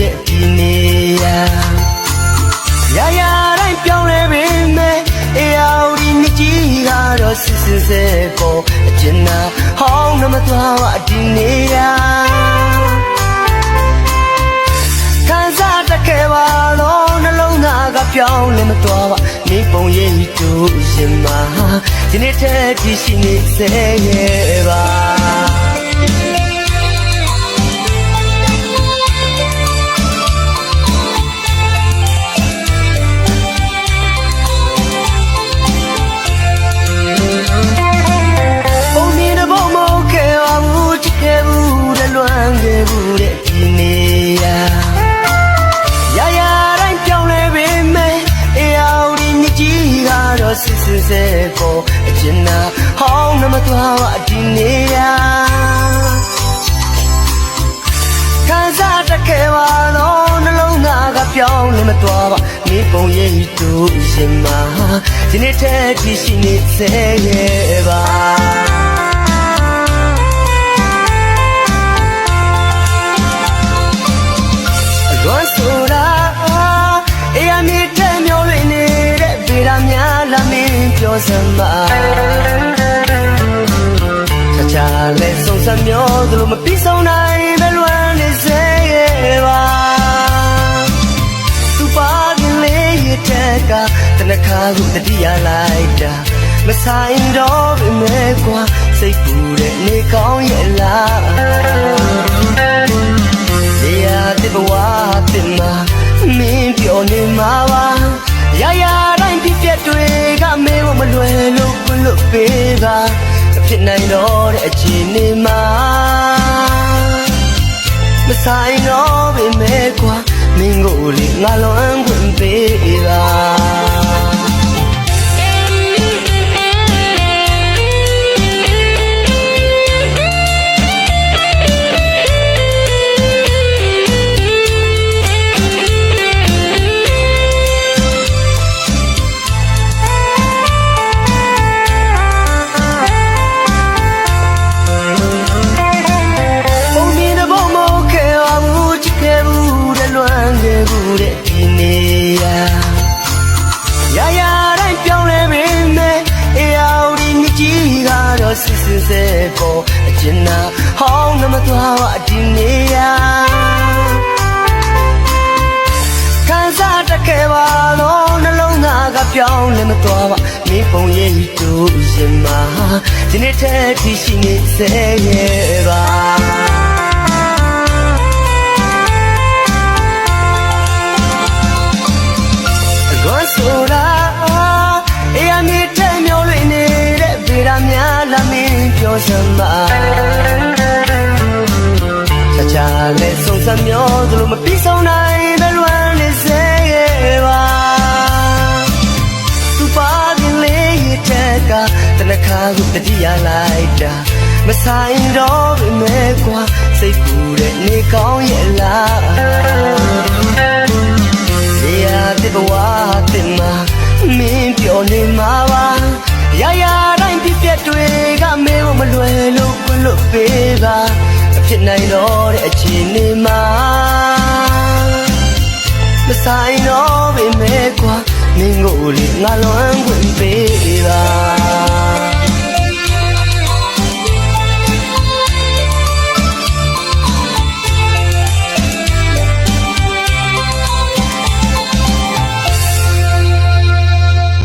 တဲ့ဒီနေ့ရာရာတိုင်းပြောင်းလဲပေမဲ့အေယာဝတီမြစ်ကြီးကတော့စစ်စစ်စဲပေါ်အကျဉ်းနာဟောင်းနှမသွားပါဒီနေ့ခံစားတခဲပါတော့နှလုံးသားကပြောင်းလဲမသွားပါနေပုံရိပ်တို့ရင်မှာဒီနေ့ထက်ကြည့်ရှိနေစေရဲ့ပါလွမ်းခဲ့ဘူးတဲ့ဒီနေ့ရာရာတိုင်းပြောင်းလဲပေမဲ့အေယာဝတီမြစ်ကြီးကတော့စစ်စစ်စဲပေါ်အကျဉ်းနာဟောင်းနှမသွားပါဒီနေ့ခံစားတခဲပါတော့နှလုံးသားကပြောင်းလဲမသွားပါနေပုံရိပ်တို့ရင်မှာဒီနေ့ထက်ကြည့်ရှိနေစေရဲ့ပါလွန်ဆိုတာအေးအမြင့်တဲ့မျိုးလေးနေတဲ့ဗေဒများလာမင်းပြောစမ်းပါချာလဲဆုံးစမျိုးသလိုမပြီးဆုံးနိုင်ပဲလွမ်းနေစေရဲ့ပါသူပါကလေးရဲ့တက်ကတနခါကိုတတိယလိုက်တာမဆိုင်တော့ပဲမဲကွာစိတ်ပူတဲ့နေကောင်းရဲ့လားဒီဘဝတင်မှာမင်းပြောနေမှာပါရာရာတိုင်းပြည့်တွေကမင်းမလွယ်လို့ခွလို့ပေးပါမဖြစ်နိုင်တော့တဲ့အခြေအနေမှာမဆိုင်တော့ပဲမဲကွာမင်းကိုလေငါလွန်ခွင့်ပေးပါတဲ့ဒီနေ့ရာရာတိုင်းပြောင်းလဲပေမဲ့အေယာဝတီမြစ်ကြီးကတော့စစ်စစ်စဲပေါ်အကျဉ်းနာဟောင်းနှမသွားပါဒီနေ့ခံစားတခဲပါတော့နှလုံးသားကပြောင်းလဲမသွားပါနေပုံရိပ်တို့ရင်မှာဒီနေ့ထက်ကြည့်ရှိနေစေရဲ့ပါဆိုတာအေးအမြင့်တဲ့မျိုးလေးနေတဲ့ဗေဒများလာမင်းပြောစမ်းပါချာလဲဆုံးစမျိုးသလိုမပြီးဆုံးနိုင်ပဲလွမ်းနေစေရဲ့ပါသူပါကလေးရဲ့တက်ကတနခါကိုတတိယလိုက်တာမဆိုင်တော့ပဲမဲကွာစိတ်ပူတဲ့နေကောင်းရဲ့လားဒီဘဝတင်မှာမင်းပြောနေမှာပါရာရာတိုင်းပြည့်တွေကမင်းမလွယ်လို့ခွလို့ပေးပါမဖြစ်နိုင်တော့တဲ့အခြေအနေမှာမဆိုင်တော့ပဲမဲကွာမင်းကိုလေငါလွန်ခွင့်ပေးပါ